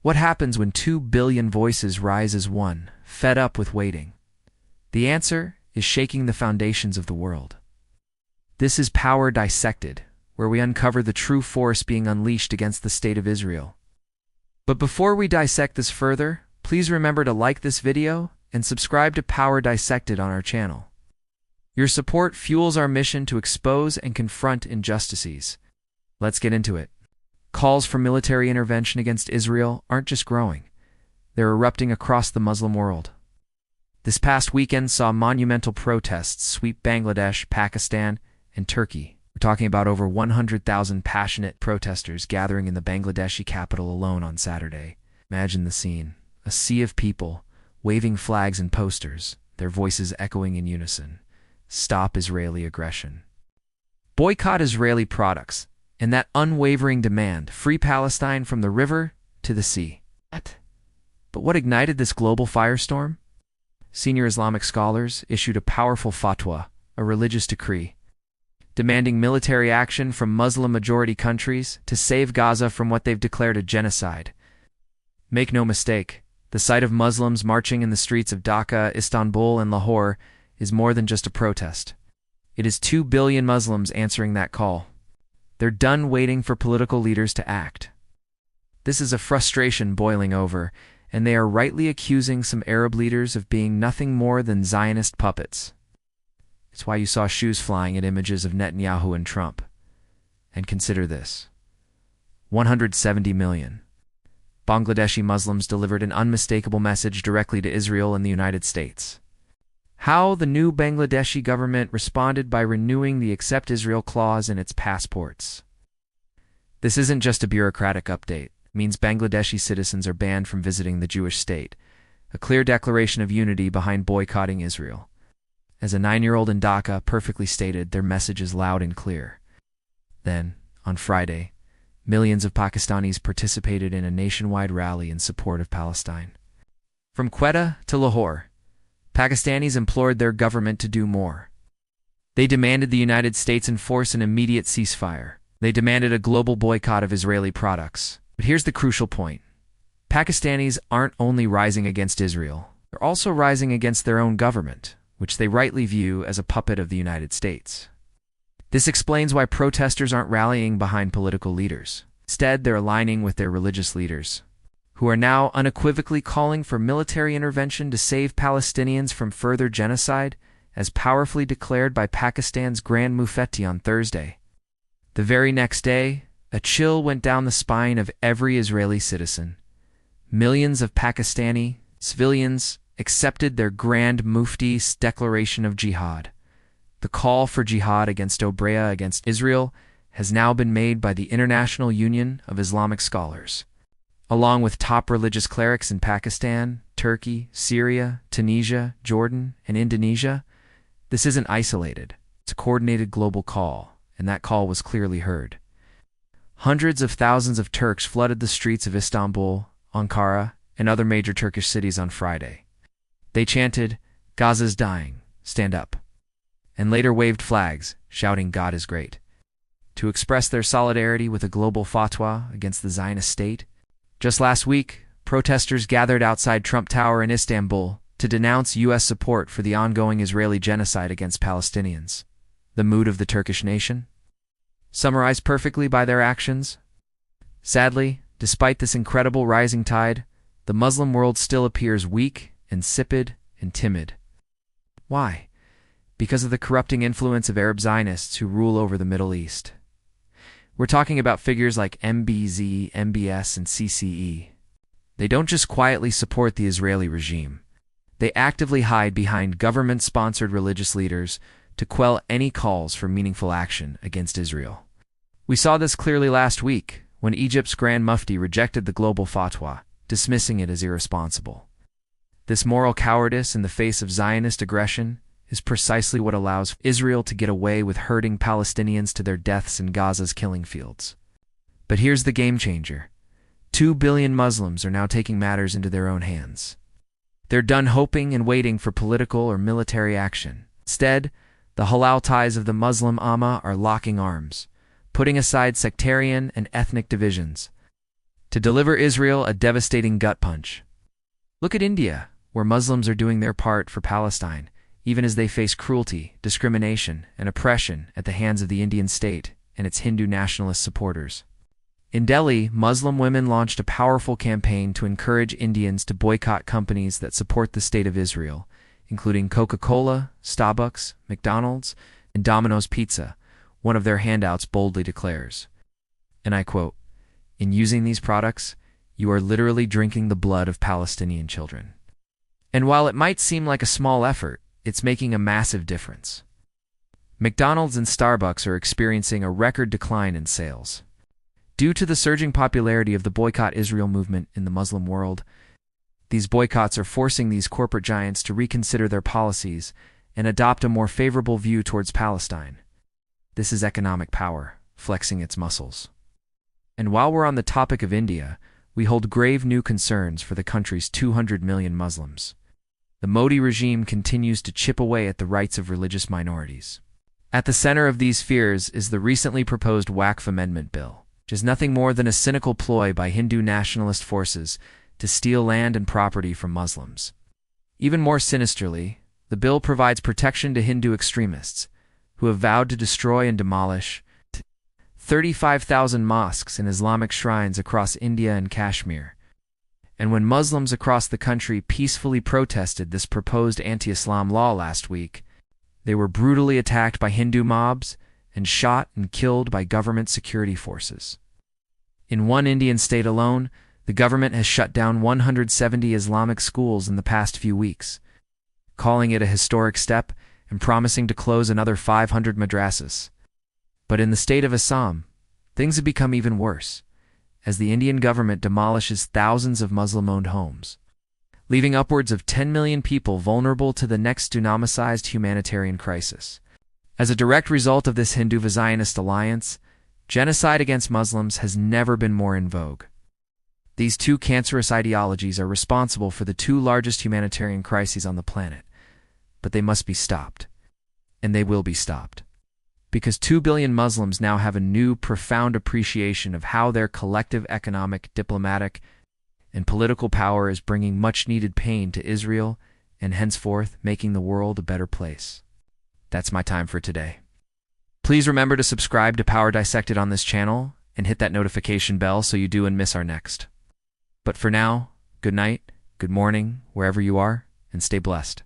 What happens when 2 billion voices rise as one, fed up with waiting? The answer is shaking the foundations of the world. This is Power Dissected, where we uncover the true force being unleashed against the state of Israel. But before we dissect this further, please remember to like this video and subscribe to Power Dissected on our channel. Your support fuels our mission to expose and confront injustices. Let's get into it. Calls for military intervention against Israel aren't just growing. They're erupting across the Muslim world. This past weekend saw monumental protests sweep Bangladesh, Pakistan, and Turkey. We're talking about over 100,000 passionate protesters gathering in the Bangladeshi capital alone on Saturday. Imagine the scene. A sea of people, waving flags and posters, their voices echoing in unison. Stop Israeli aggression. Boycott Israeli products, and that unwavering demand, free Palestine from the river to the sea. But what ignited this global firestorm? Senior Islamic scholars issued a powerful fatwa, a religious decree, demanding military action from Muslim-majority countries to save Gaza from what they've declared a genocide. Make no mistake, the sight of Muslims marching in the streets of Dhaka, Istanbul, and Lahore is more than just a protest. It is 2 billion Muslims answering that call. They're done waiting for political leaders to act. This is a frustration boiling over, and they are rightly accusing some Arab leaders of being nothing more than Zionist puppets. It's why you saw shoes flying at images of Netanyahu and Trump. And consider this. 170 million. Bangladeshi Muslims delivered an unmistakable message directly to Israel and the United States. How the new Bangladeshi government responded by renewing the Accept Israel clause in its passports. This isn't just a bureaucratic update. It means Bangladeshi citizens are banned from visiting the Jewish state, a clear declaration of unity behind boycotting Israel. As a 9-year-old in Dhaka perfectly stated, their message is loud and clear. Then, on Friday, millions of Pakistanis participated in a nationwide rally in support of Palestine. From Quetta to Lahore, Pakistanis implored their government to do more. They demanded the United States enforce an immediate ceasefire. They demanded a global boycott of Israeli products. But here's the crucial point. Pakistanis aren't only rising against Israel, they're also rising against their own government, which they rightly view as a puppet of the United States. This explains why protesters aren't rallying behind political leaders. Instead, they're aligning with their religious leaders, who are now unequivocally calling for military intervention to save Palestinians from further genocide, as powerfully declared by Pakistan's Grand Mufti on Thursday. The very next day, a chill went down the spine of every Israeli citizen. Millions of Pakistani civilians accepted their Grand Mufti's declaration of jihad. The call for jihad against Israel has now been made by the International Union of Islamic Scholars. Along with top religious clerics in Pakistan, Turkey, Syria, Tunisia, Jordan, and Indonesia, this isn't isolated. It's a coordinated global call, and that call was clearly heard. Hundreds of thousands of Turks flooded the streets of Istanbul, Ankara, and other major Turkish cities on Friday. They chanted, "Gaza's dying, stand up," and later waved flags, shouting, "God is great," to express their solidarity with a global fatwa against the Zionist state. Just last week, protesters gathered outside Trump Tower in Istanbul to denounce U.S. support for the ongoing Israeli genocide against Palestinians. The mood of the Turkish nation? Summarized perfectly by their actions? Sadly, despite this incredible rising tide, the Muslim world still appears weak, insipid, and timid. Why? Because of the corrupting influence of Arab Zionists who rule over the Middle East. We're talking about figures like MBZ, MBS, and CCE. They don't just quietly support the Israeli regime. They actively hide behind government-sponsored religious leaders to quell any calls for meaningful action against Israel. We saw this clearly last week when Egypt's Grand Mufti rejected the global fatwa, dismissing it as irresponsible. This moral cowardice in the face of Zionist aggression is precisely what allows Israel to get away with herding Palestinians to their deaths in Gaza's killing fields. But here's the game changer. 2 billion Muslims are now taking matters into their own hands. They're done hoping and waiting for political or military action. Instead, the halal ties of the Muslim Ummah are locking arms, putting aside sectarian and ethnic divisions. to deliver Israel a devastating gut punch. Look at India, where Muslims are doing their part for Palestine, even as they face cruelty, discrimination, and oppression at the hands of the Indian state and its Hindu nationalist supporters. In Delhi, Muslim women launched a powerful campaign to encourage Indians to boycott companies that support the State of Israel, including Coca-Cola, Starbucks, McDonald's, and Domino's Pizza. One of their handouts boldly declares, and I quote, "In using these products, you are literally drinking the blood of Palestinian children." And while it might seem like a small effort, it's making a massive difference. McDonald's and Starbucks are experiencing a record decline in sales. Due to the surging popularity of the Boycott Israel movement in the Muslim world, these boycotts are forcing these corporate giants to reconsider their policies and adopt a more favorable view towards Palestine. This is economic power, flexing its muscles. And while we're on the topic of India, we hold grave new concerns for the country's 200 million Muslims. The Modi regime continues to chip away at the rights of religious minorities. At the center of these fears is the recently proposed Waqf Amendment Bill, which is nothing more than a cynical ploy by Hindu nationalist forces to steal land and property from Muslims. Even more sinisterly, the bill provides protection to Hindu extremists, who have vowed to destroy and demolish 35,000 mosques and Islamic shrines across India and Kashmir. And when Muslims across the country peacefully protested this proposed anti-Islam law last week, they were brutally attacked by Hindu mobs and shot and killed by government security forces. In one Indian state alone, the government has shut down 170 Islamic schools in the past few weeks, calling it a historic step and promising to close another 500 madrasas. But in the state of Assam, things have become even worse, as the Indian government demolishes thousands of Muslim-owned homes, leaving upwards of 10 million people vulnerable to the next tsunamicized humanitarian crisis. As a direct result of this Hindu-Zionist alliance, genocide against Muslims has never been more in vogue. These two cancerous ideologies are responsible for the two largest humanitarian crises on the planet, but they must be stopped. And they will be stopped. Because 2 billion Muslims now have a new, profound appreciation of how their collective economic, diplomatic, and political power is bringing much-needed pain to Israel and henceforth making the world a better place. That's my time for today. Please remember to subscribe to Power Dissected on this channel and hit that notification bell so you don't miss our next. But for now, good night, good morning, wherever you are, and stay blessed.